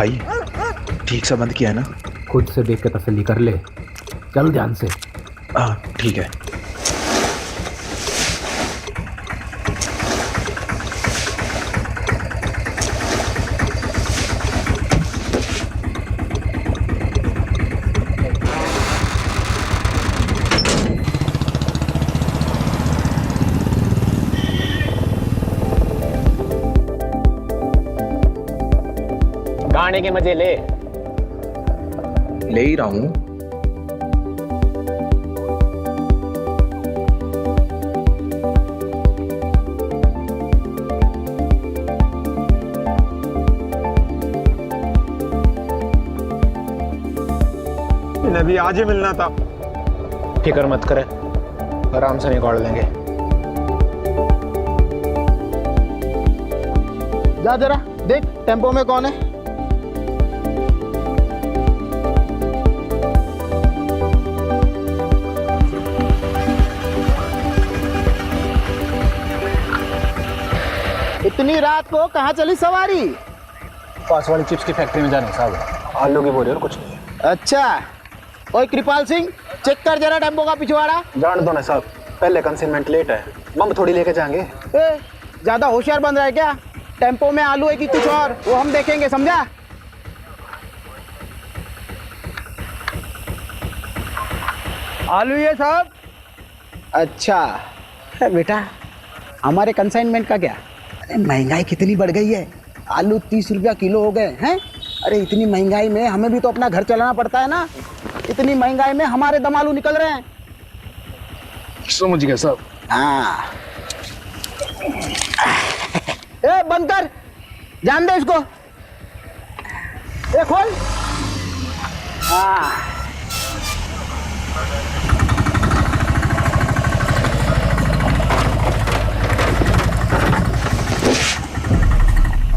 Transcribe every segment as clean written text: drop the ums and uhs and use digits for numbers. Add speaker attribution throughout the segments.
Speaker 1: भाई ठीक से बंद किया है ना?
Speaker 2: खुद से देख के तसल्ली कर ले, चल ध्यान से।
Speaker 1: हाँ ठीक है।
Speaker 3: गाने के मजे ले
Speaker 1: ही रहा हूँ।
Speaker 4: इन्हें भी आज ही मिलना था।
Speaker 3: फिक्र मत करे, आराम से निकाल लेंगे।
Speaker 5: जा जरा देख टेम्पो में कौन है। इतनी रात को कहाँ चली सवारी?
Speaker 3: पास वाली चिप्स की फैक्ट्री में जाने साहब, आलू की बोरी और कुछ नहीं।
Speaker 5: अच्छा, ओए कृपाल सिंह चेक कर जरा टेम्पो का पिछवाड़ा।
Speaker 3: जान दो ना साहब, पहले कंसाइनमेंट लेट है, मम थोड़ी लेके जाएंगे।
Speaker 5: ज्यादा होशियार बन रहा है क्या? टेम्पो में आलू है कि कुछ और, वो हम देखेंगे, समझा?
Speaker 4: आलू ये साहब।
Speaker 5: अच्छा बेटा, हमारे कंसाइनमेंट का क्या? अरे महंगाई कितनी बढ़ गई है, आलू 30 रुपया किलो हो गए हैं। अरे इतनी महंगाई में हमें भी तो अपना घर चलाना पड़ता है ना। इतनी महंगाई में हमारे दम आलू निकल रहे हैं।
Speaker 3: समझ गया साहब।
Speaker 5: हाँ ए बंद कर, जान दे इसको। ए खोल। हाँ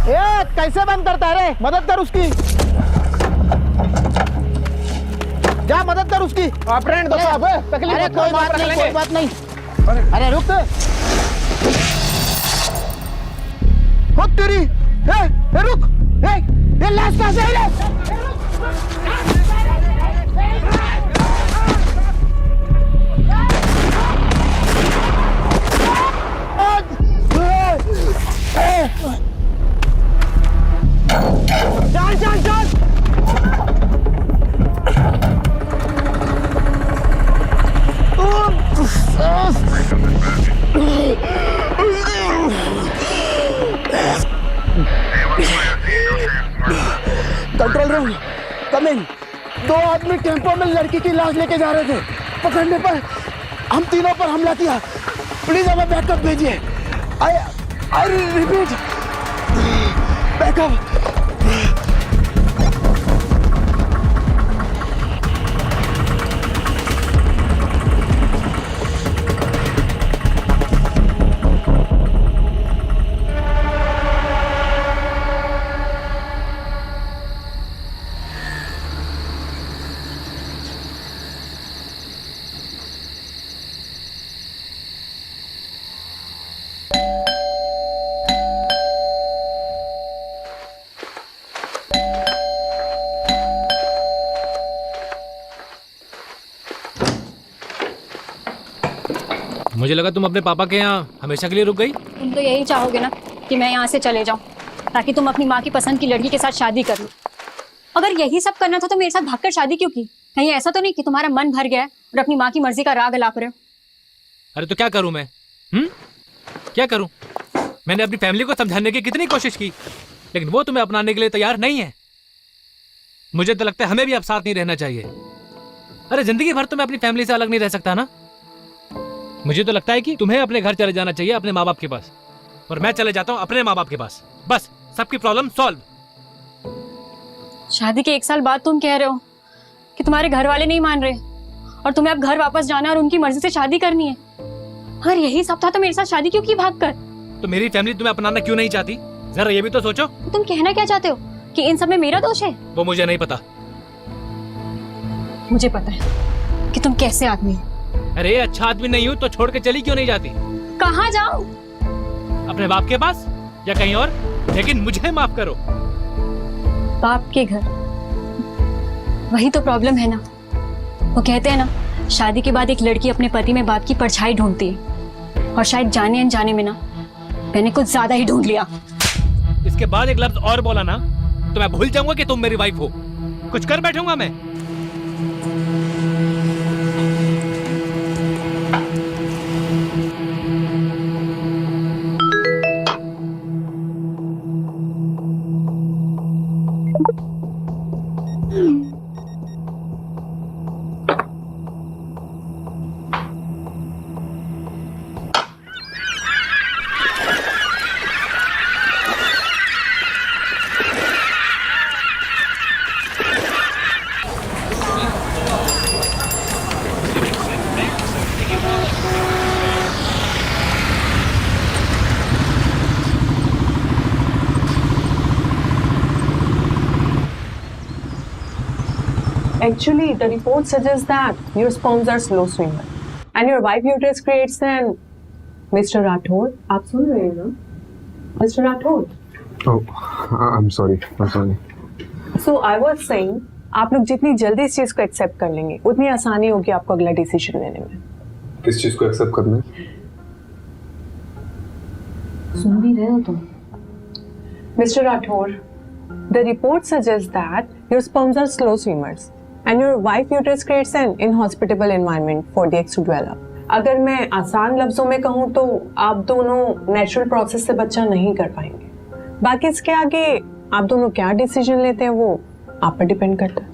Speaker 5: ए कैसे बंद करता है रे? मदद कर उसकी, जा मदद कर उसकी।
Speaker 3: आप रहने दो साहब, तकलीफ
Speaker 5: अरे
Speaker 3: मत
Speaker 5: कोई
Speaker 3: करो,
Speaker 5: बात
Speaker 3: आप
Speaker 5: नहीं,
Speaker 3: रख
Speaker 5: कोई
Speaker 3: लेंगे।
Speaker 5: बात नहीं। अरे रुक खुद तेरी। ए रुक, ए लाश कहाँ से आई रे? चल चल चल। कंट्रोल रूम कम इन। 2 आदमी टेम्पो में लड़की की लाश लेके जा रहे थे, पकड़ने पर हम तीनों पर हमला किया। प्लीज हमें बैकअप भेजिए। I repeat, backup.
Speaker 6: मुझे लगा तुम अपने पापा के यहाँ हमेशा के लिए रुक गई।
Speaker 7: तुम तो यही चाहोगे ना कि मैं यहाँ से चले जाऊँ, ताकि तुम अपनी माँ की पसंद की लड़की के साथ शादी कर लो। अगर यही सब करना था तो मेरे साथ भागकर शादी क्यों की? कहीं ऐसा तो नहीं कि तुम्हारा मन भर गया है और अपनी माँ की मर्जी का राग अलाप रहे हो?
Speaker 6: अरे तो क्या करूँ मैं? क्या करूँ? मैंने अपनी फैमिली को समझाने की कितनी कोशिश की, लेकिन वो तुम्हें अपनाने के लिए तैयार नहीं है। मुझे तो लगता है हमें भी अब साथ नहीं रहना चाहिए। अरे जिंदगी भर तो मैं अपनी फैमिली से अलग नहीं रह सकता ना। मुझे तो लगता है कि तुम्हें अपने घर चले जाना चाहिए, अपने माँ बाप के पास, और मैं चले जाता हूँ अपने माँ बाप के पास। बस सबकी प्रॉब्लम सॉल्व।
Speaker 7: शादी के 1 साल बाद तुम कह रहे हो कि तुम्हारे घर वाले नहीं मान रहे और तुम्हें अब घर वापस जाना और उनकी मर्जी से शादी करनी है। अगर यही सब था तो मेरे साथ शादी क्यों की भागकर?
Speaker 6: तो मेरी फैमिली तुम्हें अपनाना क्यों नहीं चाहती? जरा ये भी तो सोचो।
Speaker 7: तो तुम कहना क्या चाहते हो कि इन सब में मेरा दोष है?
Speaker 6: वो मुझे नहीं पता।
Speaker 7: मुझे पता है कि तुम कैसे आदमी हो।
Speaker 6: अरे अच्छा आदमी नहीं हूँ तो छोड़ के चली क्यों नहीं जाती?
Speaker 7: कहाँ जाऊं?
Speaker 6: अपने बाप के पास या कहीं और, लेकिन मुझे माफ करो।
Speaker 7: बाप के घर। वही तो प्रॉब्लम है ना। वो कहते हैं ना, शादी के बाद एक लड़की अपने पति में बाप की परछाई ढूंढती है, और शायद जाने अनजाने में ना मैंने कुछ ज्यादा ही ढूंढ लिया।
Speaker 6: इसके बाद एक लफ्ज और बोला ना तो मैं भूल जाऊंगा कि तुम मेरी वाइफ हो। कुछ कर बैठूंगा मैं।
Speaker 8: Actually, the report suggests that your sperms are slow swimmer and your wife uterus creates an Mr. Rathod. आप सुन रहे हैं ना? Mr. Rathod.
Speaker 4: Oh, I'm sorry.
Speaker 8: So I was saying, आप लोग जितनी जल्दी इस चीज को एक्सेप्ट कर लेंगे उतनी आसानी होगी आपको अगला डिसीजन लेने में।
Speaker 4: किस चीज को एक्सेप्ट करना है?
Speaker 8: सुन भी रहे हो तुम? Mr. Rathod, the report suggests that your sperms are slow swimmers and your wife uterus creates an inhospitable environment for the eggs to develop. अगर मैं आसान लफ्जों में कहूँ तो आप दोनों नेचुरल प्रोसेस से बच्चा नहीं कर पाएंगे। बाकी इसके आगे आप दोनों क्या डिसीजन लेते हैं वो आप पर डिपेंड करता है।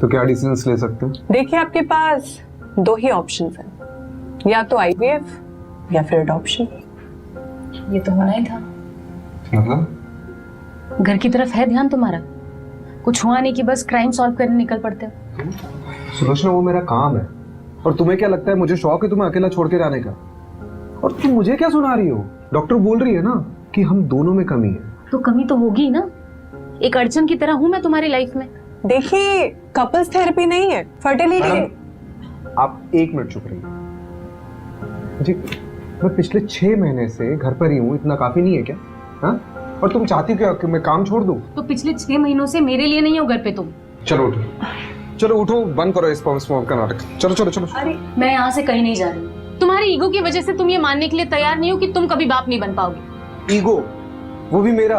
Speaker 4: तो क्या डिसीजंस ले सकते हैं?
Speaker 8: देखिए, आपके पास दो ही ऑप्शंस हैं, या तो आईवीएफ या फिर अडॉप्शन।
Speaker 9: ये तो होना ही था।
Speaker 4: मतलब
Speaker 9: घर की तरफ है ध्यान तुम्हारा, कुछ हुआ नहीं कि बस क्राइम सॉल्व करने निकल पड़ते हो।
Speaker 10: सुलोचना, वो मेरा काम है और तुम्हें क्या लगता है मुझे शौक है तुम्हें अकेला छोड़ के जाने का? और तुम मुझे क्या सुना रही हो? डॉक्टर बोल रही है ना कि हम दोनों में कमी है।
Speaker 9: तो कमी तो होगी ना, एक अड़चन की तरह हूं मैं तुम्हारी लाइफ में।
Speaker 8: देखिए, कपल्स थेरेपी नहीं है, फर्टिलिटी।
Speaker 10: आप एक मिनट चुप रहिए जी। मैं पिछले 6 महीने से घर पर ही हूँ, इतना काफी नहीं है क्या? हाँ? और तुम चाहती हो क्या कि मैं काम छोड़ दूं?
Speaker 9: तो पिछले 6 महीनों से मेरे लिए नहीं हो घर पे तुम।
Speaker 10: चलो उठो, चलो उठो, बंद करो इस स्पर्म का नाटक। चलो चलो चलो।
Speaker 8: अरे
Speaker 9: मैं यहाँ से कहीं नहीं जा रही। तुम्हारी ईगो की वजह से तुम ये मानने के लिए तैयार नहीं हो कि तुम कभी बाप नहीं बन पाओगे।
Speaker 10: ईगो? वो भी मेरा?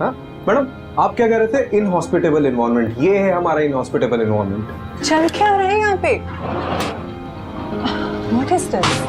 Speaker 10: हाँ मैडम, आप क्या कह रहे थे? Inhospitable environment. ये है हमारा इनहॉस्पिटेबल एनवायरनमेंट।
Speaker 8: चल क्या रहा है यहाँ पे? What is this?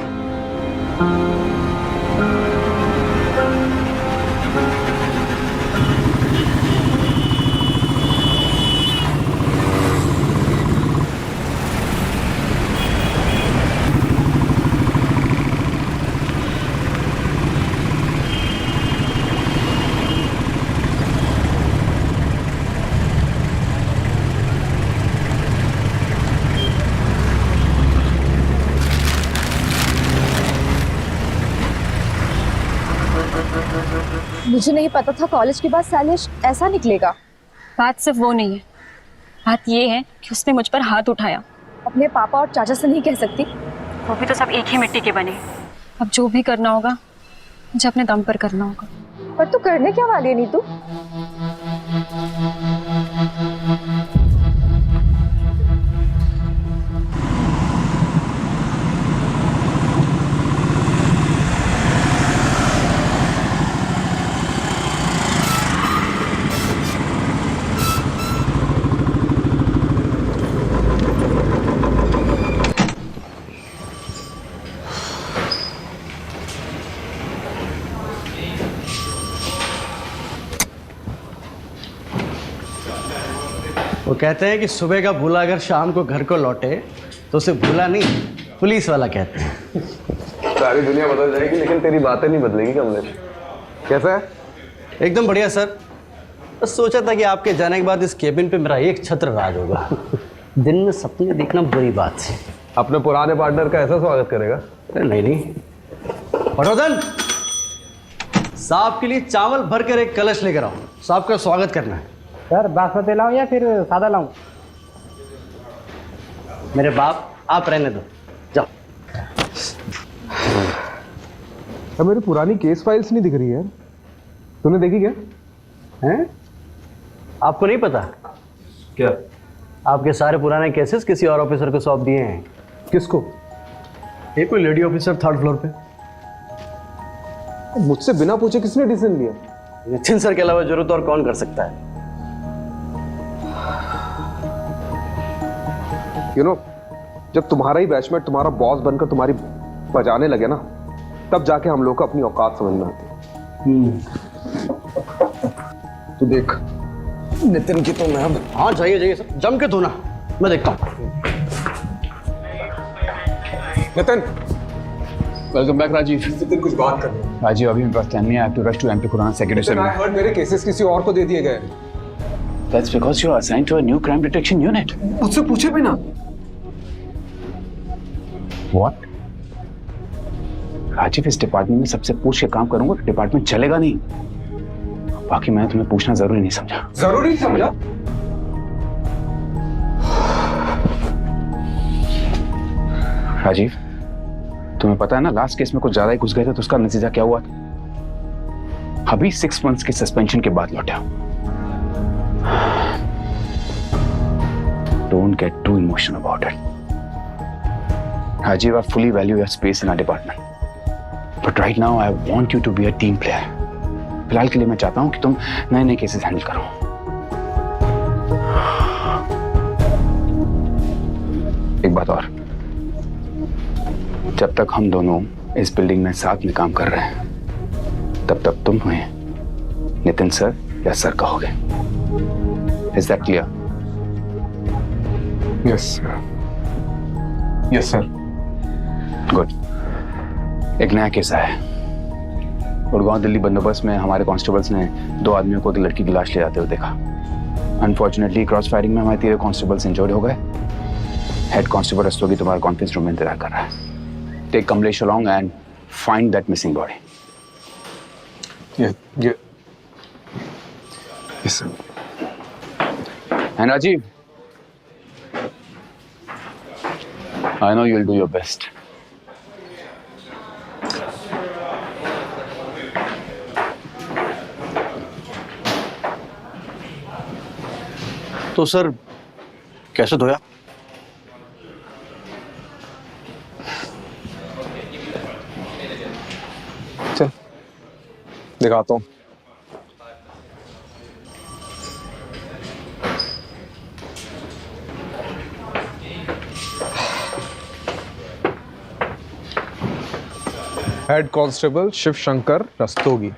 Speaker 11: मुझे नहीं पता था कॉलेज के बाद शैलेश ऐसा निकलेगा।
Speaker 7: बात सिर्फ वो नहीं है, बात ये है कि उसने मुझ पर हाथ उठाया।
Speaker 11: अपने पापा और चाचा से नहीं कह सकती?
Speaker 7: वो भी तो सब एक ही मिट्टी के बने। अब जो भी करना होगा मुझे अपने दम पर करना होगा।
Speaker 11: पर तू करने क्या वाली है नीतू?
Speaker 12: वो कहते हैं कि सुबह का भूला अगर शाम को घर को लौटे तो उसे भूला नहीं, पुलिस वाला कहते हैं।
Speaker 10: सारी दुनिया बदल जाएगी लेकिन तेरी बातें नहीं बदलेगी कमलेश। कैसा है?
Speaker 12: एकदम बढ़िया सर। बस सोचा था कि आपके जाने के बाद इस केबिन पे मेरा एक छत्र राज होगा। दिन में सपने देखना बुरी बात है।
Speaker 10: अपने पुराने पार्टनर का ऐसा स्वागत करेगा?
Speaker 12: नहीं नहीं। पटोदन, साहब के लिए चावल भर कर एक कलश लेकर आओ, साहब का स्वागत करना है।
Speaker 3: सर बासमती लाऊं या फिर सादा लाऊं?
Speaker 12: मेरे बाप, आप रहने दो, जाओ।
Speaker 10: अब मेरी पुरानी केस फाइल्स नहीं दिख रही है, तूने देखी क्या?
Speaker 12: हैं? आपको नहीं पता
Speaker 10: क्या?
Speaker 12: आपके सारे पुराने केसेस किसी और ऑफिसर को सौंप दिए हैं।
Speaker 10: किसको?
Speaker 12: एक कोई लेडी ऑफिसर 3rd फ्लोर पे।
Speaker 10: मुझसे बिना पूछे किसने डिसीजन लिया?
Speaker 12: नितिन सर के अलावा जरूरत और कौन कर सकता है?
Speaker 10: जब तुम्हारा ही बैचमेट तुम्हारा बॉस बनकर तुम्हारी बजाने लगे ना, तब जाके हम लोग को अपनी औकात समझ में आती। तू देख नितिन की तो मैं।
Speaker 12: हाँ जाइए सर, जम के धोना, मैं देखता हूँ।
Speaker 10: Nitin,
Speaker 1: welcome back Rajiv.
Speaker 10: नितिन कुछ बात कर रहे हैं।
Speaker 1: राजीव अभी मेरे पास टाइम नहीं है। I have to rush to MP Khurana secretary
Speaker 10: I heard मेरे केसेस किसी और को दे दिए गए।
Speaker 1: That's because you are assigned to a new crime detection unit.
Speaker 10: मुझसे पूछे भी ना।
Speaker 1: What? राजीव, इस डिपार्टमेंट में सबसे पूछ के काम करूंगा तो डिपार्टमेंट चलेगा नहीं। बाकी मैंने तुम्हें पूछना जरूरी नहीं समझा।
Speaker 10: जरूरी समझा?
Speaker 1: राजीव, तुम्हें पता है ना, लास्ट केस में कुछ ज्यादा ही घुस गए थे तो उसका नतीजा क्या हुआ था? अभी 6 months के सस्पेंशन के बाद लौटा। Don't get too emotional about it. Rajiv, I fully value your space in our department. But right now, I want you to be a team player. फिलहाल के लिए मैं चाहता हूं कि तुम नए केसेस हैंडल करो। एक बात और, जब तक हम दोनों इस बिल्डिंग में साथ में काम कर रहे हैं, तब तक तुम हमें नितिन सर या सर कहोगे। Is that clear?
Speaker 10: Yes, sir. Yes, sir.
Speaker 1: Good. एक नया केस आया है। गुड़गांव दिल्ली बंदोबस्त में हमारे कांस्टेबल्स ने 2 आदमियों को एक लड़की की लाश ले जाते हुए देखा। अनफॉर्चुनेटली क्रॉस फायरिंग में हमारे 3 कांस्टेबल्स इंजर्ड हो गए। हेड कांस्टेबल रस्तोगी तुम्हारे कॉन्फ्रेंस रूम में इंतजार कर रहा है। Take Kamlesh along and find that missing body.
Speaker 10: Yes, sir.
Speaker 1: And Rajiv, I know you'll do your best.
Speaker 12: तो सर कैसे धोया?
Speaker 10: चल दिखाता हूँ। Head constable Shiv Shankar Rastogi.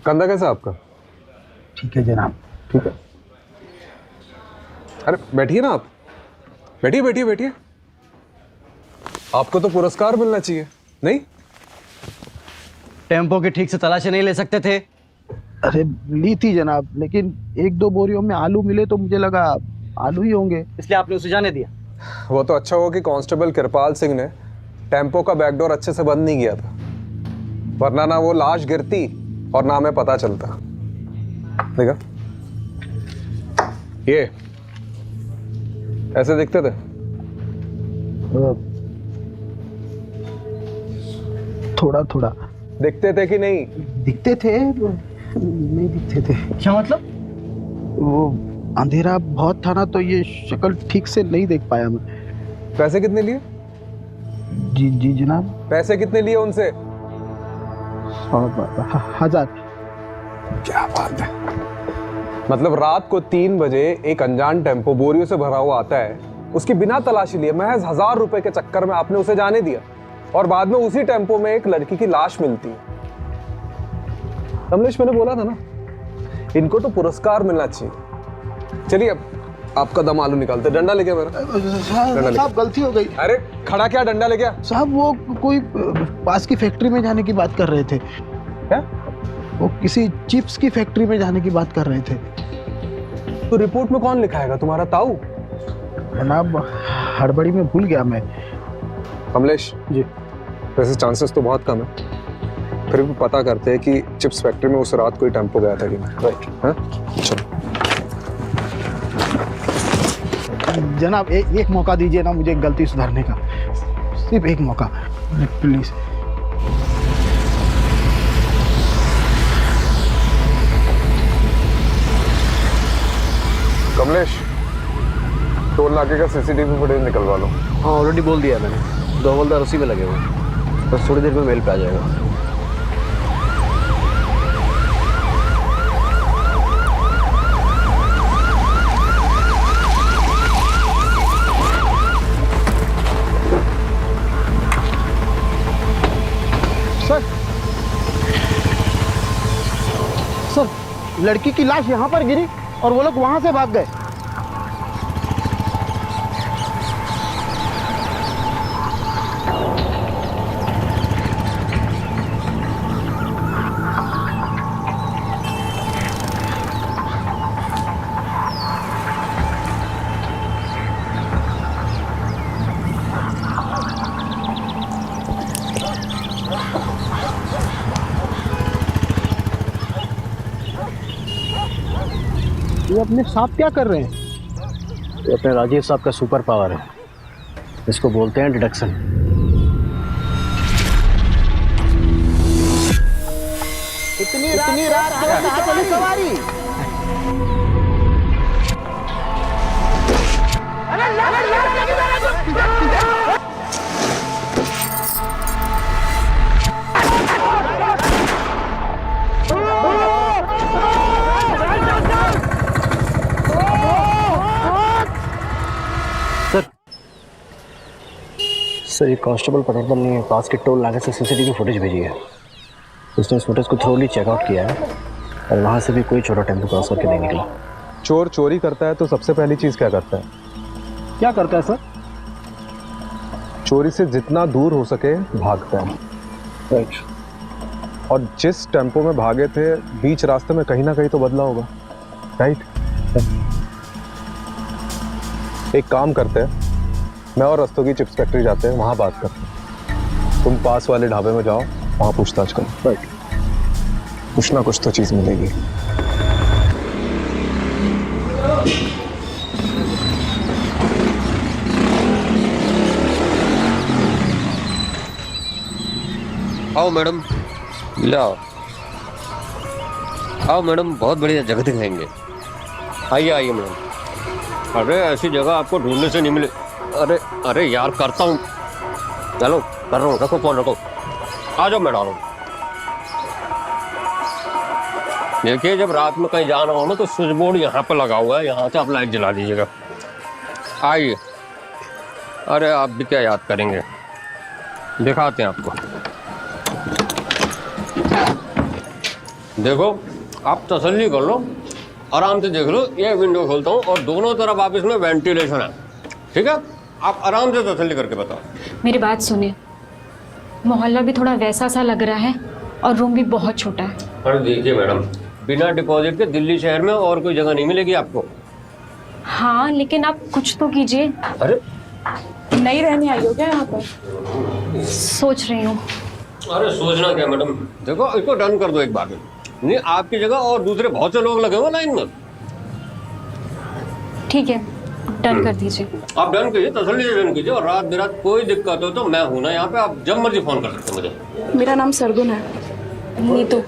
Speaker 10: कंधा कैसा आपका?
Speaker 5: ठीक है जनाब।
Speaker 10: ठीक है। अरे बैठिए ना आप। बैठिए। आपको तो पुरस्कार मिलना चाहिए, नहीं?
Speaker 12: टेम्पो की ठीक से तलाशी नहीं ले सकते थे?
Speaker 5: अरे ली थी जनाब, लेकिन 1-2 बोरियों में आलू मिले तो मुझे लगा आलू ही होंगे,
Speaker 12: इसलिए आपने उसे जाने दिया।
Speaker 10: वो तो अच्छा हुआ कि कांस्टेबल कृपाल सिंह ने टेम्पो का बैकडोर अच्छे से बंद नहीं किया था, वरना ना वो लाश गिरती और ना हमें पता चलता। देखा, ये ऐसे दिखते थे।
Speaker 5: थोड़ा
Speaker 10: दिखते थे कि नहीं?
Speaker 5: दिखते थे, नहीं दिखते थे।
Speaker 12: क्या मतलब?
Speaker 5: वो अंधेरा बहुत था ना, तो ये शक्ल ठीक से नहीं देख पाया मैं।
Speaker 10: पैसे कितने लिए?
Speaker 5: जी जनाब।
Speaker 10: पैसे कितने लिए उनसे?
Speaker 5: 1000।
Speaker 10: क्या बात है। मतलब रात को 3 बजे एक अनजान टेम्पो बोरियों से भरा हुआ आता है, उसकी बिना तलाशी लिए महज 1000 रुपए के चक्कर में आपने उसे जाने दिया, और बाद में उसी टेम्पो में एक लड़की की लाश मिलती है। कमलेश, मैंने बोला था ना, इनको तो पुरस्कार मिलना चाहिए। चलिए अब आपका दम आलू निकालते। डंडा लेके मेरा।
Speaker 5: साहब गलती हो गई।
Speaker 10: अरे खड़ा क्या, डंडा लेके?
Speaker 5: साहब वो कोई पास की फैक्ट्री में जाने की बात कर रहे थे।
Speaker 10: क्या?
Speaker 5: वो किसी चिप्स की फैक्ट्री में जाने की बात कर रहे थे।
Speaker 10: तो रिपोर्ट में कौन लिखाएगा, तुम्हारा ताऊ?
Speaker 5: जनाब हड़बड़ी में भूल गया मैं।
Speaker 10: कमलेश जी, वैसे चांसेस तो बहुत कम है, फिर भी पता करते हैं कि चिप्स फैक्ट्री में उस रात कोई टेम्पो गया था कि नहीं। राइट। चलो
Speaker 5: जनाब एक मौका दीजिए ना मुझे गलती सुधारने का, सिर्फ एक मौका प्लीज।
Speaker 4: कमलेश, टोल नाके का सीसीटीवी फुटेज निकलवा लो।
Speaker 12: हाँ ऑलरेडी बोल दिया मैंने, 2 हवलदार उसी में लगे हुए हैं, बस थोड़ी देर में मेल पे आ जाएगा।
Speaker 5: सर, लड़की की लाश यहाँ पर गिरी और वो लोग वहाँ से भाग गए। ये अपने साथ क्या कर रहे हैं?
Speaker 12: ये अपने राजीव साहब का सुपर पावर है, इसको बोलते हैं डिडक्शन।
Speaker 5: इतनी रात को कहाँ चली सवारी?
Speaker 12: सर ये कांस्टेबल पटवर्धन ने पास के टोल नाके से सीसीटीवी फुटेज भेजी है। उसने इस फुटेज को थ्रोली चेकआउट किया है और वहाँ से भी कोई छोटा टेम्पो क्रॉस करके नहीं निकला।
Speaker 10: चोर चोरी करता है तो सबसे पहली चीज क्या करता है?
Speaker 5: क्या करता है सर?
Speaker 10: चोरी से जितना दूर हो सके भागता है।
Speaker 5: राइट।
Speaker 10: और जिस टेम्पो में भागे थे बीच रास्ते में कहीं ना कहीं तो बदला होगा, राइट? एक काम करते हैं, मैं और रस्तोगी चिप्स फैक्ट्री जाते हैं, वहाँ बात करते हैं। तुम पास वाले ढाबे में जाओ, वहाँ पूछताछ करो।
Speaker 5: राइट।
Speaker 10: कुछ ना कुछ तो चीज़ मिलेगी।
Speaker 13: आओ मैडम, लाओ। आओ मैडम, बहुत बढ़िया जगह दिखाएंगे। आइए आइए मैडम। अरे ऐसी जगह आपको ढूंढने से नहीं मिले। अरे अरे यार करता हूँ, चलो कर रहा हूँ, रखो फोन रखो। आ जाओ मैडम। देखिए जब रात में कहीं जाना हो ना तो स्विच बोर्ड यहाँ पे लगा हुआ है, यहाँ से आप लाइट जला दीजिएगा। आइए। अरे आप भी क्या याद करेंगे, दिखाते हैं आपको। देखो आप तसल्ली कर लो, आराम से देख लो। ये विंडो खोलता हूँ और दोनों तरफ आप इसमें वेंटिलेशन है, ठीक है? आप आराम से तसल्ली करके बताओ।
Speaker 7: मेरी बात सुनिए, मोहल्ला भी थोड़ा वैसा सा लग रहा है और रूम भी बहुत छोटा है।
Speaker 13: अरे देखिए मैडम, बिना डिपॉजिट के दिल्ली शहर में और कोई जगह नहीं मिलेगी आपको।
Speaker 7: हाँ लेकिन आप कुछ तो कीजिए।
Speaker 13: अरे
Speaker 8: नहीं रहने आई हो क्या यहाँ पर?
Speaker 7: सोच रही हूँ।
Speaker 13: अरे सोचना क्या मैडम, देखो इसको डन कर दो एक बार में। नहीं आपकी जगह और दूसरे बहुत से लोग लगे हुए लाइन में।
Speaker 7: ठीक है डन कर दीजिए।
Speaker 13: आप डन कीजिए, तसल्ली से डन कीजिए। और रात बिरात कोई दिक्कत हो तो मैं हूं ना यहाँ पे, आप जब मर्जी फोन कर सकते हैं मुझे।
Speaker 8: मेरा नाम सरगुन है।
Speaker 7: नीतू।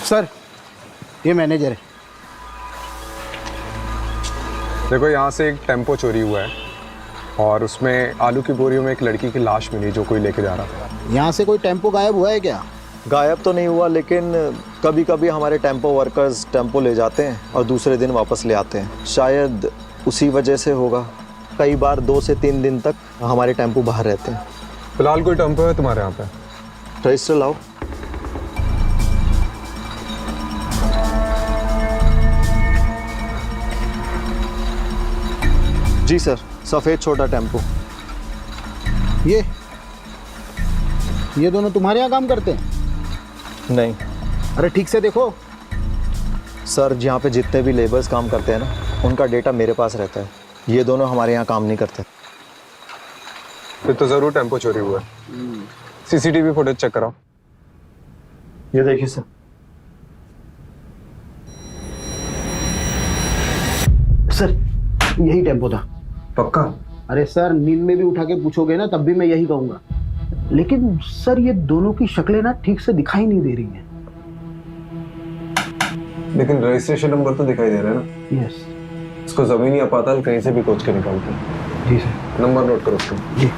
Speaker 5: सर ये मैनेजर है।
Speaker 10: देखो यहाँ से एक टेम्पो चोरी हुआ है और उसमें आलू की बोरियों में एक लड़की की लाश मिली जो कोई लेके जा रहा था।
Speaker 5: यहाँ से कोई टेम्पो गायब हुआ है क्या?
Speaker 14: गायब तो नहीं हुआ, लेकिन कभी कभी हमारे टेम्पो वर्कर्स टेम्पो ले जाते हैं और दूसरे दिन वापस ले आते हैं। शायद उसी वजह से होगा। कई बार 2 से 3 दिन तक हमारे टेम्पो बाहर रहते हैं।
Speaker 10: फिलहाल कोई टेम्पो है तुम्हारे यहाँ पे?
Speaker 14: रजिस्टर लाओ। जी सर, सफ़ेद छोटा टेम्पो।
Speaker 5: ये दोनों तुम्हारे यहाँ काम करते हैं?
Speaker 14: नहीं।
Speaker 5: अरे ठीक से देखो
Speaker 14: सर, यहाँ पे जितने भी लेबर्स काम करते हैं ना, उनका डेटा मेरे पास रहता है। ये दोनों हमारे यहाँ काम नहीं करते।
Speaker 10: फिर तो ज़रूर टेम्पो चोरी हुआ है। सीसीटीवी फुटेज चेक कराओ।
Speaker 12: ये देखिए सर। सर यही टेम्पो था।
Speaker 10: पक्का?
Speaker 5: अरे सर नींद में भी उठा के पूछोगे ना तब भी मैं यही कहूंगा। लेकिन सर ये दोनों की शक्लें ना ठीक से दिखाई नहीं दे रही हैं।
Speaker 10: लेकिन रजिस्ट्रेशन नंबर तो दिखाई दे रहा है ना?
Speaker 5: यस।
Speaker 10: इसको जमीनी अपाताल कहीं से भी खोज के निकालते हैं।
Speaker 5: जी सर।
Speaker 10: नंबर नोट करो उसका।
Speaker 5: जी।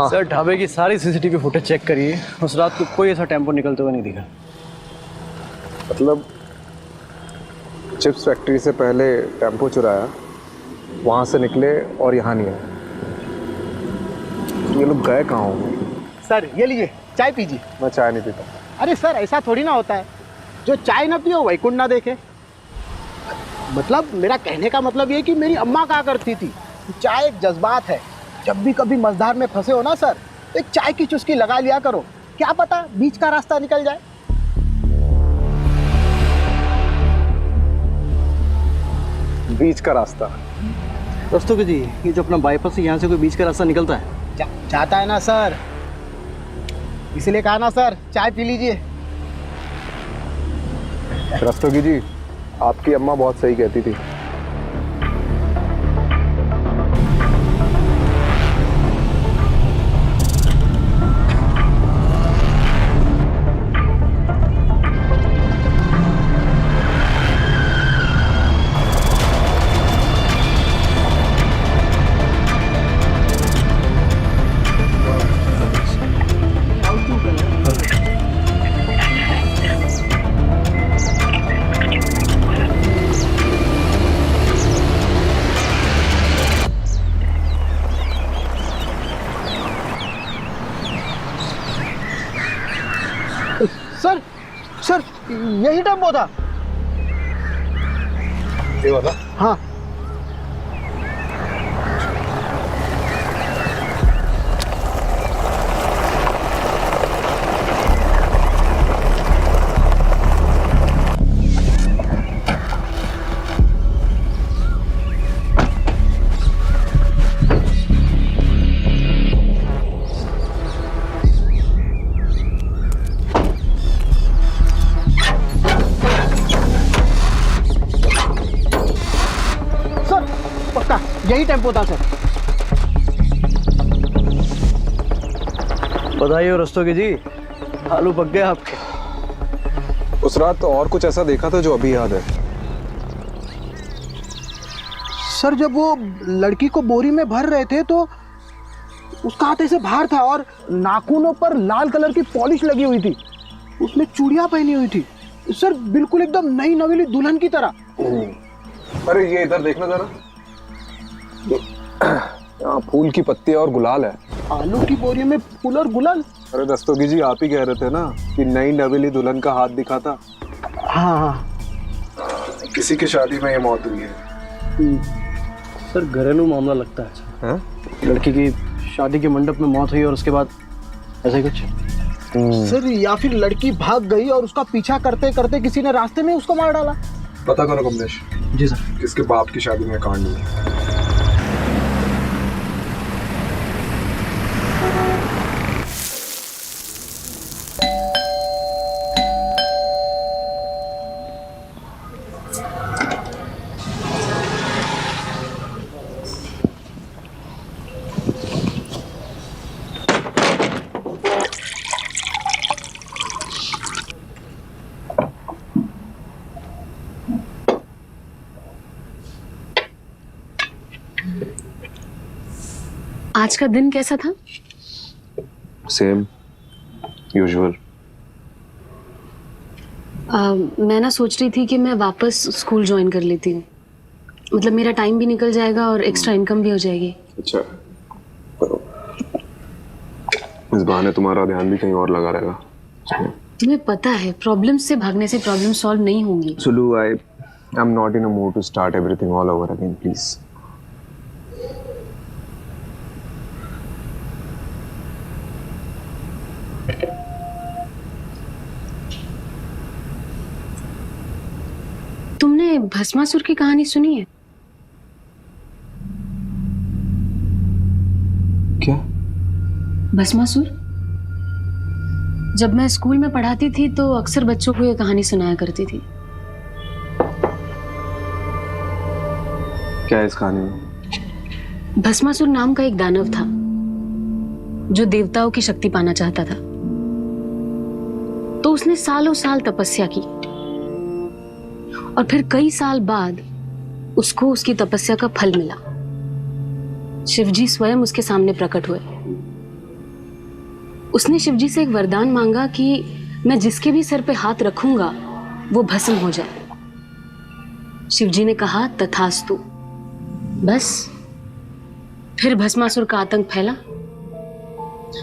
Speaker 12: सर ढाबे की सारी सीसीटीवी फुटेज चेक करिए, उस रात को कोई ऐसा टेम्पो निकलते हुए नहीं दिखा।
Speaker 10: मतलब चिप्स फैक्ट्री से पहले टेम्पो चुराया, वहां से निकले और यहाँ नहीं आए। ये लोग गए कहाँ होंगे?
Speaker 5: सर ये लीजिए चाय पीजिए।
Speaker 10: मैं चाय नहीं पीता।
Speaker 5: अरे सर ऐसा थोड़ी ना होता है, जो चाय ना पियो वैकुंठ ना देखे। मतलब मेरा कहने का मतलब ये कि मेरी अम्मा कहा करती थी चाय एक जज्बात है। जब भी कभी मझधार में फंसे हो ना सर, तो एक चाय की चुस्की लगा लिया करो, क्या पता बीच का रास्ता निकल जाए।
Speaker 10: बीच का रास्ता?
Speaker 12: रस्तोगी जी, ये जो अपना बाईपास है यहाँ से कोई बीच का रास्ता निकलता है?
Speaker 5: चाहता है ना सर, इसलिए कहा ना सर चाय पी लीजिए।
Speaker 10: रस्तोगी जी, आपकी अम्मा बहुत सही कहती थी।
Speaker 5: सर सर यही टेम्पो था।
Speaker 10: ये वाला?
Speaker 5: हाँ। यही टेम्पो था सर।
Speaker 12: बताइए रस्तोगी जी, आलू पक गए आपके?
Speaker 10: उस रात तो और कुछ ऐसा देखा था जो अभी याद है।
Speaker 5: सर जब वो लड़की को बोरी में भर रहे थे तो उसका हाथ ऐसे बाहर था और नाखूनों पर लाल कलर की पॉलिश लगी हुई थी, उसने चूड़ियां पहनी हुई थी सर, बिल्कुल एकदम नई नवेली दुल्हन की तरह।
Speaker 10: अरे ये इधर देखना जरा, यहाँ फूल की पत्ती और गुलाल है।
Speaker 5: आलू की बोरी में फूल और गुलाल?
Speaker 10: अरे रस्तोगी जी, आप ही कह रहे थे ना कि नई नवेली दुल्हन का हाथ दिखा था।
Speaker 5: हाँ।
Speaker 10: किसी की शादी में ये मौत हुई है।
Speaker 12: सर घरेलू मामला लगता है। लड़की की शादी के मंडप में मौत हुई और उसके बाद ऐसा कुछ?
Speaker 5: सर या फिर लड़की भाग गई और उसका पीछा करते करते किसी ने रास्ते में उसको मार डाला।
Speaker 10: पता करो कमलेश।
Speaker 12: जी सर।
Speaker 10: किसके बाप की शादी में कांड हुआ।
Speaker 9: आज का दिन कैसा था?
Speaker 10: Same usual.
Speaker 9: मैं ना सोच रही थी कि मैं वापस स्कूल ज्वाइन कर लेती हूँ, मतलब मेरा टाइम भी निकल जाएगा और एक्स्ट्रा इनकम भी हो जाएगी।
Speaker 10: अच्छा करो, इस बहाने तुम्हारा ध्यान भी कहीं और लगा रहेगा।
Speaker 9: तुम्हें पता है प्रॉब्लम से भागने से प्रॉब्लम सॉल्व नहीं होंगी।
Speaker 10: Sulu, I am not in a mood to start everything all over again, please.
Speaker 9: Bhasmasur की कहानी सुनी है?
Speaker 10: क्या?
Speaker 9: भस्मासुर? जब मैं स्कूल में पढ़ाती थी तो अक्सर बच्चों को ये कहानी सुनाया करती थी।
Speaker 10: क्या है इस कहानी में?
Speaker 9: भस्मासुर नाम का एक दानव था जो देवताओं की शक्ति पाना चाहता था। तो उसने सालों साल तपस्या की और फिर कई साल बाद उसको उसकी तपस्या का फल मिला। शिवजी स्वयं उसके सामने प्रकट हुए। उसने शिवजी से एक वरदान मांगा कि मैं जिसके भी सर पे हाथ रखूंगा वो भस्म हो जाए। शिवजी ने कहा तथास्तु। बस फिर भस्मासुर का आतंक फैला।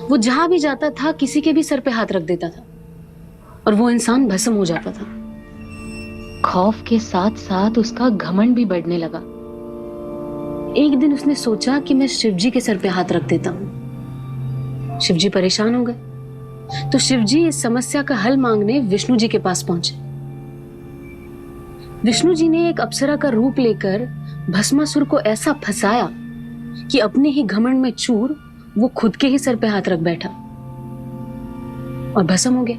Speaker 9: वो जहां भी जाता था किसी के भी सर पे हाथ रख देता था और वो इंसान भस्म हो जाता था। खौफ के साथ साथ उसका घमंड भी बढ़ने लगा। एक दिन उसने सोचा कि मैं शिवजी के सर पे हाथ रख देता हूं। शिवजी परेशान हो गए तो शिवजी इस समस्या का हल मांगने विष्णु जी के पास पहुंचे। विष्णु जी ने एक अप्सरा का रूप लेकर भस्मासुर को ऐसा फंसाया कि अपने ही घमंड में चूर वो खुद के ही सर पे हाथ रख बैठा और भस्म हो गया।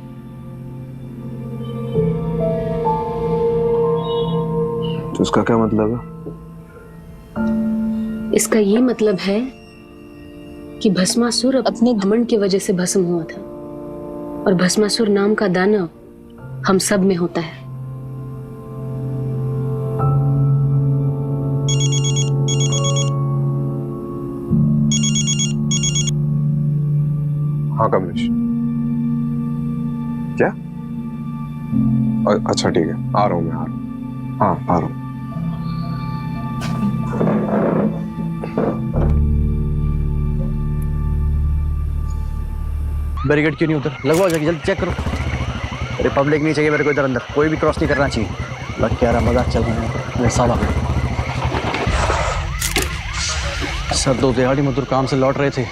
Speaker 10: तो उसका क्या मतलब है?
Speaker 9: इसका ये मतलब है कि भस्मासुर अपने घमंड की वजह से भस्म हुआ था और भस्मासुर नाम का दानव हम सब में होता है।
Speaker 10: हाँ कमलेश, क्या? अच्छा ठीक है, आ रहा हूँ मैं, आ रहा हूँ। हाँ आ रहा हूँ।
Speaker 12: बैरिकेड क्यों नहीं उधर? लगवाओ जाके, जल्दी चेक करो। अरे पब्लिक नहीं चाहिए मेरे को इधर अंदर, कोई भी क्रॉस नहीं करना चाहिए। लग क्या रहा मजाक चल रहा है मेरे साला। सर दो दिहाड़ी मजदूर काम से लौट रहे थे,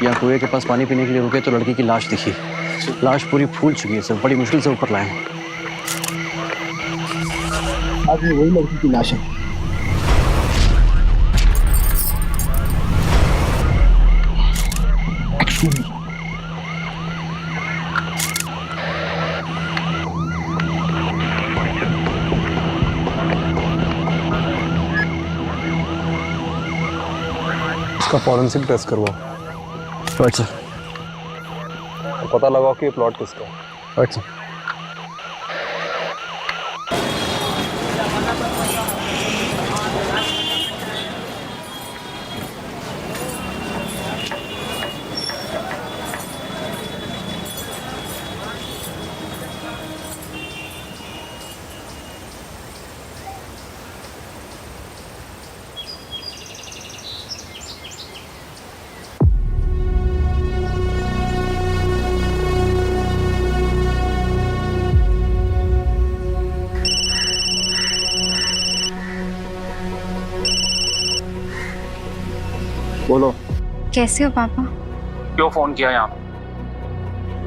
Speaker 12: यहाँ कुएं के पास पानी पीने के लिए रुके तो लड़की की लाश दिखी। लाश पूरी फूल चुकी है सर, बड़ी मुश्किल से ऊपर लाए।
Speaker 5: आज वही लड़की की लाश है।
Speaker 10: इसका फॉरेंसिक टेस्ट करवाओ।
Speaker 12: अच्छा,
Speaker 10: पता लगाओ कि ये प्लॉट किसका है।
Speaker 12: अच्छा। बोलो।
Speaker 7: कैसे हो पापा?
Speaker 3: क्यों फोन किया यहाँ?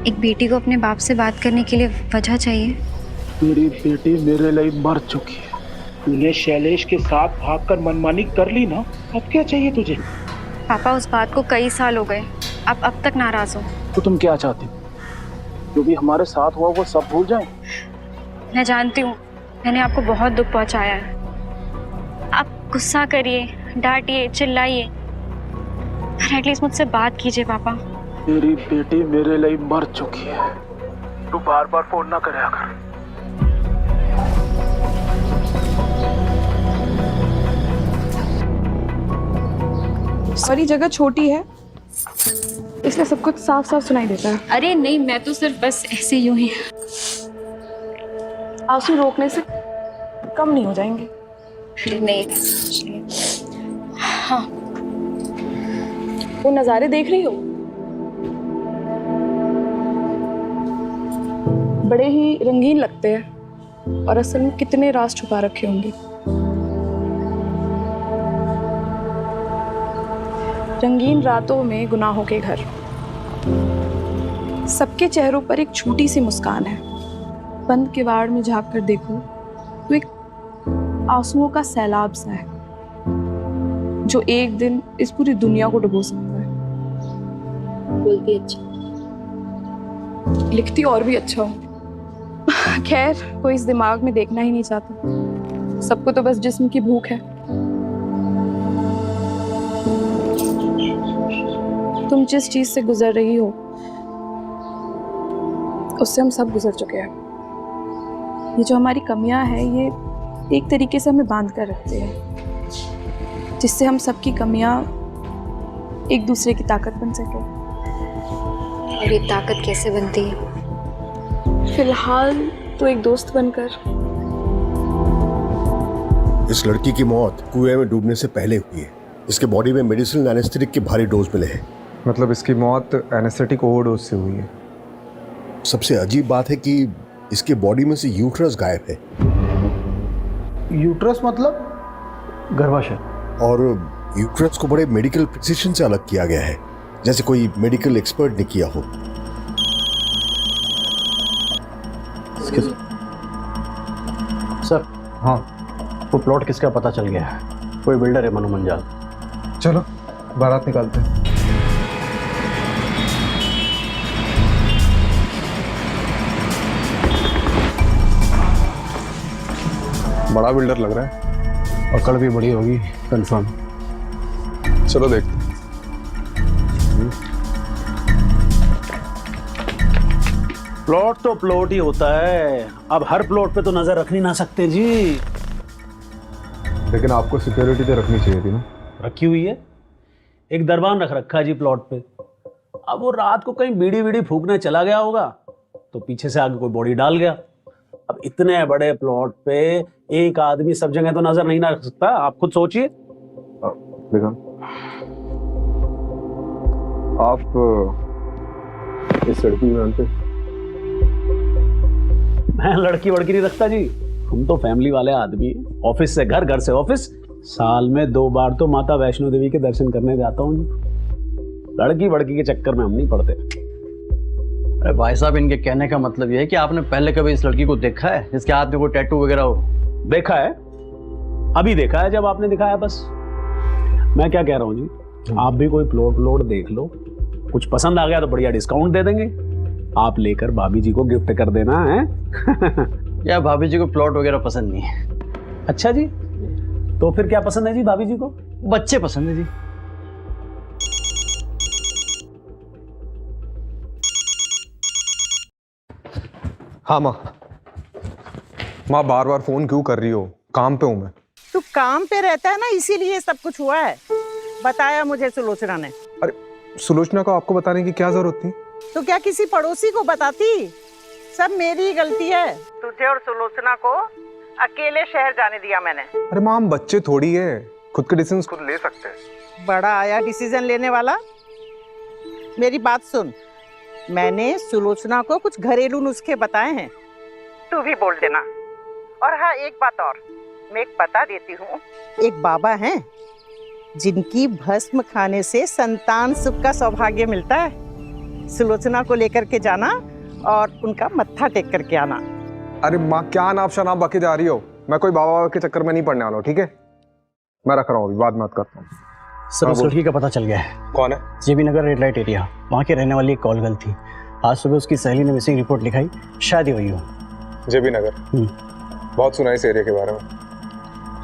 Speaker 7: एक बेटी को अपने बाप से बात करने के लिए वजह चाहिए।
Speaker 5: तेरी बेटी मेरे लिए मर चुकी है। तूने शैलेश के साथ भागकर मनमानी कर ली ना, अब क्या चाहिए तुझे?
Speaker 7: पापा उस बात को कई साल हो गए, आप अब तक नाराज हो।
Speaker 5: तो तुम क्या चाहती हो? जो भी हमारे साथ हुआ वो सब भूल जाएं?
Speaker 7: मैं जानती हूँ मैंने आपको बहुत दुख पहुँचाया है। आप गुस्सा करिए, डांटिए, चिल्लाइए, एटलीस्ट मुझसे बात कीजिए पापा।
Speaker 5: तेरी बेटी मेरे लिए मर चुकी है, तू बार बार फोन ना करे कर।
Speaker 11: सारी जगह छोटी है इसलिए सब कुछ साफ साफ सुनाई देता है।
Speaker 7: अरे नहीं, मैं तो सिर्फ बस ऐसे यूं ही।
Speaker 11: आंसू रोकने से कम नहीं हो जाएंगे।
Speaker 7: नहीं। हाँ,
Speaker 11: वो नज़ारे देख रही हो? बड़े ही रंगीन लगते हैं और असल में कितने राज छुपा रखे होंगे। रंगीन रातों में गुनाहों के घर, सबके चेहरों पर एक छोटी सी मुस्कान है। बंद किवाड़ में झांक कर देखो तो एक आंसुओं का सैलाब सा है जो एक दिन इस पूरी दुनिया को डुबो सकता है।
Speaker 9: बोलती अच्छा,
Speaker 11: लिखती और भी अच्छा हूँ। खैर, कोई इस दिमाग में देखना ही नहीं चाहता। सबको तो बस जिस्म की भूख है। तुम जिस चीज से गुजर रही हो उससे हम सब गुजर चुके हैं। ये जो हमारी कमियां हैं ये एक तरीके से हमें बांध कर रखते हैं, जिससे हम सबकी कमियां एक दूसरे की ताकत बन सके।
Speaker 9: और ये ताकत कैसे बनती है?
Speaker 11: फिलहाल तो एक दोस्त बनकर।
Speaker 15: इस लड़की की मौत कुएं में डूबने से पहले हुई है। इसके बॉडी में मेडिसिनल एनेस्थेटिक के भारी डोज मिले हैं।
Speaker 10: मतलब इसकी मौत एनेस्थेटिक ओवरडोज से हुई है।
Speaker 15: सबसे अजीब बात है कि इसके बॉडी में से यूट्रस गायब है।
Speaker 12: यूट्रस मतलब गर्भाशय।
Speaker 15: और यूट्रस को बड़े मेडिकल प्रिसिशन से अलग किया गया है, जैसे कोई मेडिकल एक्सपर्ट ने किया हो।
Speaker 12: सर, हाँ, वो प्लॉट किसका पता चल गया है। कोई बिल्डर है, मनु मंजाल।
Speaker 10: चलो बारात निकालते हैं। बड़ा बिल्डर लग रहा है।
Speaker 12: पकड़ भी बड़ी होगी कंफर्म।
Speaker 10: चलो देखते हैं।
Speaker 12: प्लॉट तो प्लॉट ही होता है। अब हर प्लॉट पे तो नजर रख नहीं ना सकते जी।
Speaker 10: लेकिन आपको सिक्योरिटी तो रखनी चाहिए थी ना।
Speaker 12: रखी हुई है, एक दरबान रख रखा है जी प्लॉट पे। अब वो रात को कहीं बीड़ी बीड़ी फूकने चला गया होगा तो पीछे से आगे कोई बॉडी डाल गया। अब इतने बड़े प्लॉट पे एक आदमी सब जगह तो नजर नहीं ना रख सकता। आप खुद सोचिए।
Speaker 10: आप इस लड़की में आते?
Speaker 12: मैं लड़की वड़की नहीं रखता जी। हम तो फैमिली वाले आदमी हैं। ऑफिस से घर, घर से ऑफिस। साल में 2 बार तो माता वैष्णो देवी के दर्शन करने जाता हूँ जी। लड़की वड़की के चक्कर में हम नहीं पड़ते।
Speaker 2: अरे भाई साहब, इनके कहने का मतलब ये है कि आपने पहले कभी इस लड़की को देखा है जिसके हाथ में कोई टैटू वगैरह हो?
Speaker 12: देखा है, अभी देखा है जब आपने दिखाया बस। मैं क्या कह रहा हूँ जी, आप भी कोई प्लॉट देख लो, कुछ पसंद आ गया तो बढ़िया डिस्काउंट दे देंगे। आप लेकर भाभी जी को गिफ्ट कर देना है।
Speaker 2: या भाभी जी को प्लॉट वगैरह पसंद नहीं है।
Speaker 12: अच्छा जी, तो फिर क्या पसंद है जी भाभी जी को?
Speaker 2: बच्चे पसंद है जी।
Speaker 10: हाँ माँ बार बार फोन क्यों कर रही हो? काम पे हूँ मैं।
Speaker 5: तू काम पे रहता है ना, इसीलिए सब कुछ हुआ है। बताया मुझे सुलोचना ने।
Speaker 10: अरे सुलोचना को आपको बताने की क्या जरूरत थी?
Speaker 5: तो क्या किसी पड़ोसी को बताती? सब मेरी गलती है। तुझे और सुलोचना को अकेले शहर जाने दिया मैंने।
Speaker 10: अरे माँ, हम बच्चे थोड़ी है, खुद के डिसीजन खुद ले सकते हैं।
Speaker 5: बड़ा आया डिसीजन लेने वाला। मेरी बात सुन, मैंने सुलोचना को कुछ घरेलू नुस्खे बताए हैं, तू भी बोल देना। और हाँ, एक बात और मैं एक बता देती हूँ। एक बाबा हैं जिनकी भस्म खाने से संतान सुख का सौभाग्य मिलता है। सुलोचना को लेकर के जाना और उनका मत्था टेक करके आना।
Speaker 10: अरे माँ, क्या नाप शनाप बाकी जा रही हो? मैं कोई बाबा के चक्कर में नहीं पड़ने वाला हूँ, ठीक है? मैं रख रहा हूँ, अभी बाद में बात करता हूँ।
Speaker 12: सर, उस लड़की का पता चल गया है।
Speaker 10: कौन है?
Speaker 12: जेबी नगर रेड लाइट एरिया, वहाँ के रहने वाली एक कॉल गर्ल थी। आज सुबह उसकी सहेली ने मिसिंग रिपोर्ट लिखाई, शायद ही हुई हो।
Speaker 10: जेबी नगर? बहुत सुना इस एरिया के बारे में।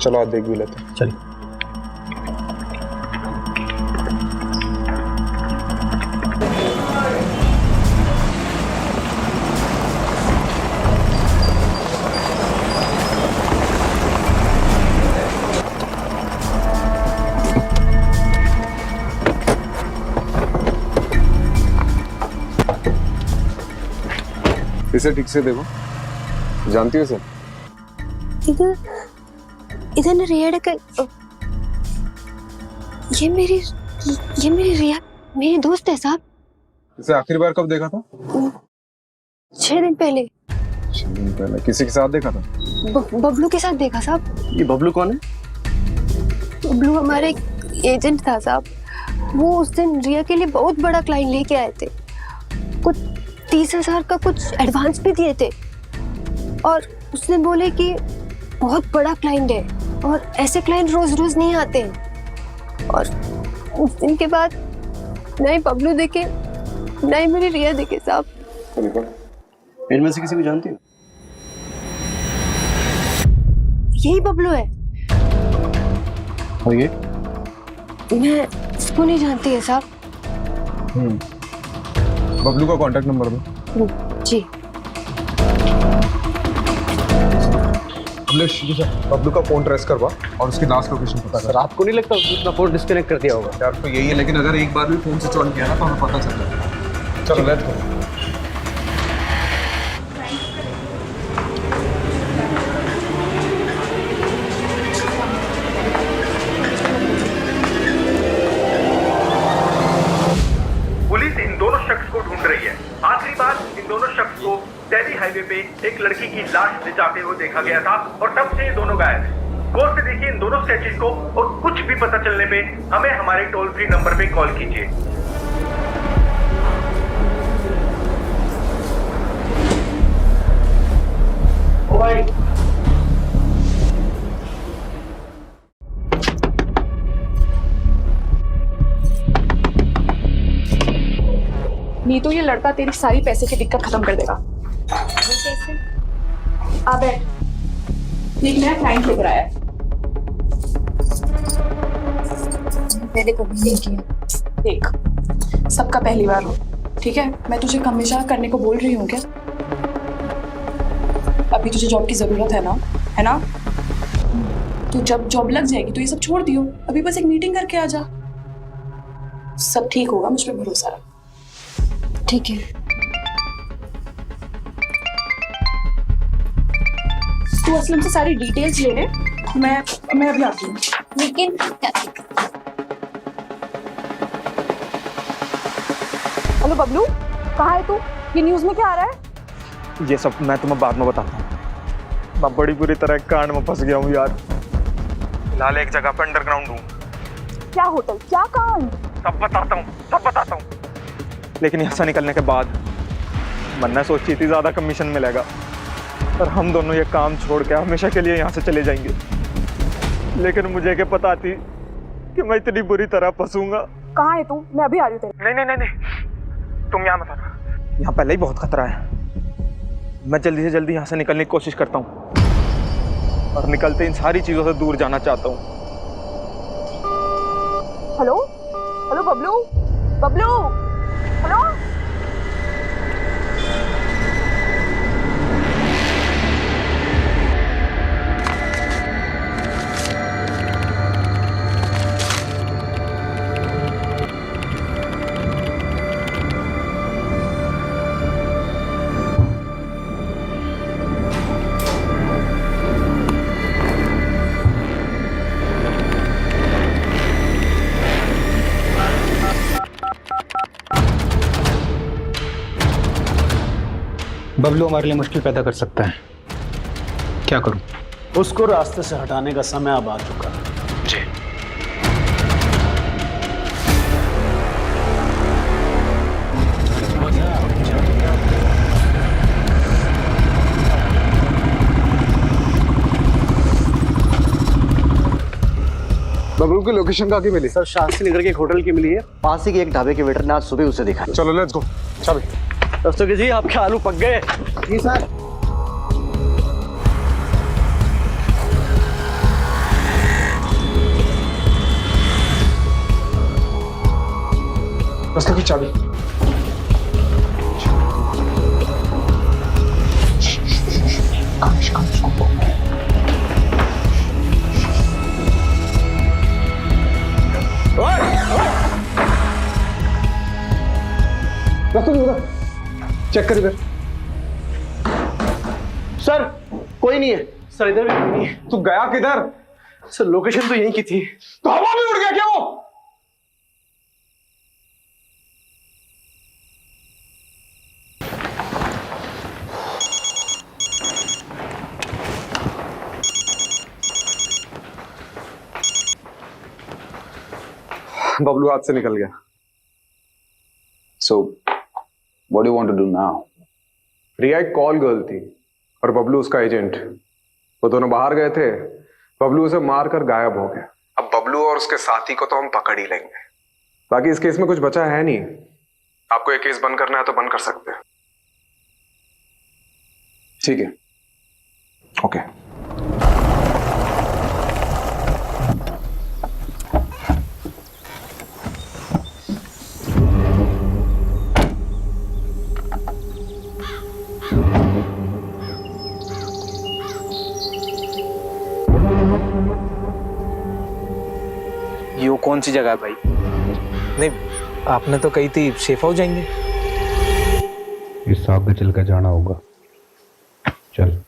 Speaker 10: चलो आज देख भी लेते हैं।
Speaker 12: चलिए।
Speaker 10: इसे ठीक से देखो, जानती हो इसे?
Speaker 9: इधर ना रिया ये मेरी रिया मेरी दोस्त है साहब।
Speaker 10: इसे आखिरी बार कब देखा था?
Speaker 9: 6 दिन पहले।
Speaker 10: 6 दिन पहले किसी के साथ देखा था?
Speaker 9: बबलू के साथ देखा साहब।
Speaker 12: ये बबलू कौन है?
Speaker 9: बबलू हमारा एक एजेंट था साहब। वो उस दिन रिया के लिए बहुत बड़ा क्लाइंट लेके आए थे। कुछ 30,000 का कुछ एडवांस भी दिए थे और उसने बोले कि बहुत बड़ा क्लाइंट है,
Speaker 7: और ऐसे क्लाइंट रोज रोज नहीं आते हैं। और उस दिन के बाद नए बबलू देखे, नए मेरी रिया देखे साहब।
Speaker 2: इनमें से किसी को जानती हो?
Speaker 7: यही बबलू है।
Speaker 2: और ये?
Speaker 7: मैं इसको नहीं जानती है साहब।
Speaker 4: बबलू का कांटेक्ट नंबर दो।
Speaker 7: जी।
Speaker 4: बबलू का फोन ट्रेस करवा और उसकी लास्ट लोकेशन पता कर।
Speaker 2: आपको नहीं लगता उसने अपना फोन डिस्कनेक्ट कर दिया होगा?
Speaker 4: यार तो यही है, लेकिन अगर एक बार भी फोन स्विच ऑन किया ना तो हमें पता चल जाएगा। चलो लेट्स गो।
Speaker 16: पुलिस इन दोनों शख्स को ढूंढ रही है। आखिरी बार इन दोनों शख्स को दिल्ली हाईवे पे एक लड़की की लाश ले जाते हुए देखा गया था और तब से ये दोनों गायब हैं। गौर से देखिए इन दोनों स्केचेस को और कुछ भी पता चलने पे हमें हमारे टोल फ्री नंबर पे कॉल कीजिए। ओ भाई,
Speaker 11: नहीं तो ये लड़का तेरी सारी पैसे की दिक्कत खत्म कर देगा।
Speaker 7: कैसे?
Speaker 11: आ बैठ, एक नया क्लाइंट लेकर आया है।
Speaker 7: पहले कभी नहीं किया।
Speaker 11: देख, सबका पहली बार हो, ठीक है? मैं तुझे हमेशा करने को बोल रही हूँ क्या? अभी तुझे जॉब की जरूरत है ना, है ना? तो जब जॉब लग जाएगी तो ये सब छोड़ दियो। अभी बस एक मीटिंग करके आ जा, सब ठीक होगा, मुझ पे भरोसा रख।
Speaker 7: ठीक है।
Speaker 11: तू असलम से सारी डिटेल्स ले ले, मैं अभी आती हूँ।
Speaker 7: लेकिन
Speaker 11: हेलो बबलू, कहाँ है तू? ये न्यूज़ में क्या आ रहा है?
Speaker 14: ये सब मैं तुम्हें बाद में बताता हूँ। मैं बड़ी बुरी तरह कांड में फंस गया हूँ यार। फिलहाल एक जगह पे अंडरग्राउंड हूँ।
Speaker 11: क्या होटल, क्या कांड?
Speaker 14: सब बताता हूँ। लेकिन यहाँ से निकलने के बाद मन्ना सोची थी ज्यादा कमीशन मिलेगा, और हम दोनों ये काम छोड़ के हमेशा के लिए यहाँ से चले जाएंगे। लेकिन मुझे क्या पता थी कि मैं इतनी बुरी तरह फंसूंगा।
Speaker 11: कहाँ है तू? मैं अभी आ रही हूँ तेरे।
Speaker 14: नहीं, तुम यहाँ मत आना। यहाँ पहले ही बहुत खतरा है। मैं जल्दी से जल्दी यहाँ से निकलने की कोशिश करता हूँ, और निकलते इन सारी चीजों से दूर जाना चाहता हूँ।
Speaker 11: Hello Bablu, hello.
Speaker 3: बबलू हमारे लिए मुश्किल पैदा कर सकता है, क्या करूं?
Speaker 12: उसको रास्ते से हटाने का समय अब आ चुका है।
Speaker 3: जी।
Speaker 4: बबलू की लोकेशन कहाँ की मिली?
Speaker 2: सर शास्त्री नगर के एक होटल की मिली है, पास ही के एक ढाबे के वेटर ने आज सुबह उसे देखा।
Speaker 4: चलो लेट्स गो। चल
Speaker 2: दोस्तों जी, आपके आलू पक गए।
Speaker 5: जी सर।
Speaker 4: उसका की चाबी। चेक कर इधर।
Speaker 2: सर कोई नहीं है। सर इधर भी कोई नहीं है।
Speaker 4: तू गया किधर?
Speaker 2: सर लोकेशन तो यहीं की थी।
Speaker 4: तो हवा में उड़ गया क्या वो? बबलू हाथ से निकल गया।
Speaker 1: So, what do you want to do now?
Speaker 4: रिया एक कॉल गर्ल थी और बबलू उसका एजेंट। वो दोनों बाहर गए थे
Speaker 10: बबलू उसे मार कर गायब हो गया। अब बबलू और उसके साथी को तो हम पकड़ ही लेंगे। बाकी इस केस में कुछ बचा है नहीं। आपको ये केस बंद करना है तो बंद कर सकते हैं। ठीक है, ओके।
Speaker 3: ये कौन सी जगह है भाई? नहीं, आपने तो कही थी सेफ हाउस जाएंगे।
Speaker 1: इस आगे चल कर जाना होगा। चल।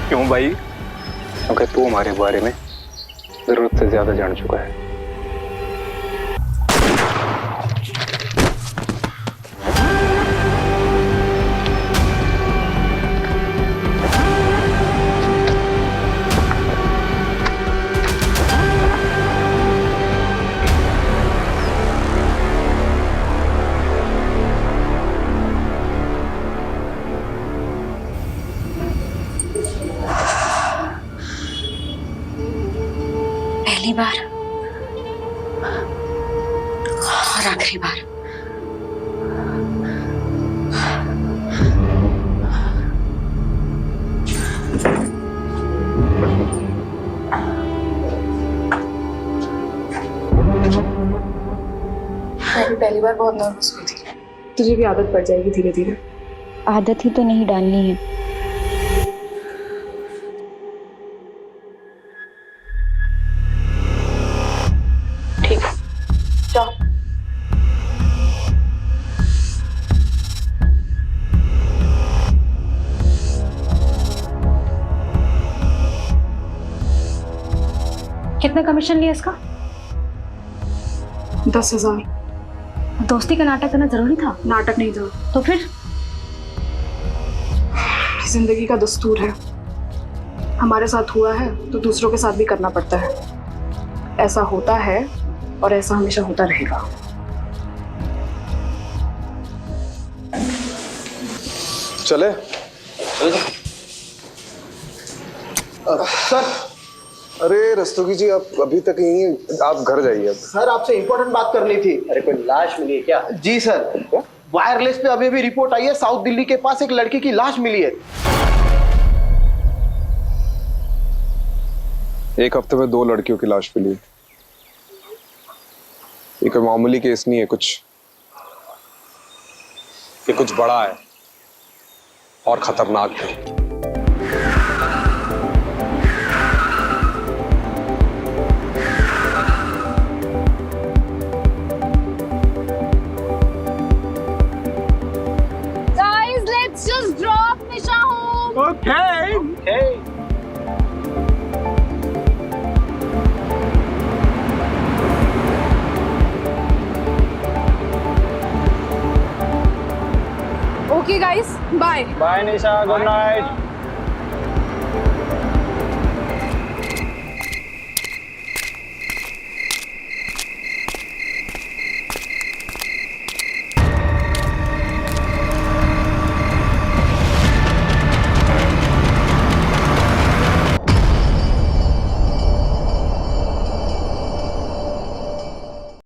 Speaker 10: क्यों भाई? क्योंकि तू हमारे बारे में जरूरत से ज्यादा जान चुका है।
Speaker 9: पहली बार और आखिरी बार।
Speaker 11: मैं भी पहली बार बहुत नर्वस हुई थी। तुझे भी आदत पड़ जाएगी धीरे धीरे।
Speaker 7: आदत ही तो नहीं डालनी है।
Speaker 11: ठीक है, जाओ।
Speaker 9: कितना कमीशन लिया इसका?
Speaker 11: 10,000।
Speaker 9: दोस्ती का नाटक करना जरूरी था?
Speaker 11: नाटक नहीं था
Speaker 9: तो फिर?
Speaker 11: जिंदगी का दस्तूर है। हमारे साथ हुआ है तो दूसरों के साथ भी करना पड़ता है। ऐसा होता है और ऐसा हमेशा होता रहेगा।
Speaker 10: चले?
Speaker 5: सर,
Speaker 10: अरे रस्तोगी जी, आप अभी तक यहीं हैं, आप घर जाइए अब।
Speaker 5: सर आपसे इंपॉर्टेंट बात करनी थी।
Speaker 2: अरे कोई लाश मिली है क्या?
Speaker 5: जी सर, वायरलेस पे अभी भी रिपोर्ट आई है, साउथ दिल्ली के पास एक लड़की की लाश मिली है।
Speaker 10: एक हफ्ते में 2 लड़कियों की लाश मिली। ये कोई मामूली केस नहीं है, ये कुछ बड़ा है और खतरनाक है।
Speaker 9: Guys, let's just drop Nisha home.
Speaker 3: Okay.
Speaker 11: Okay guys, bye.
Speaker 3: Bye Nisha, good night.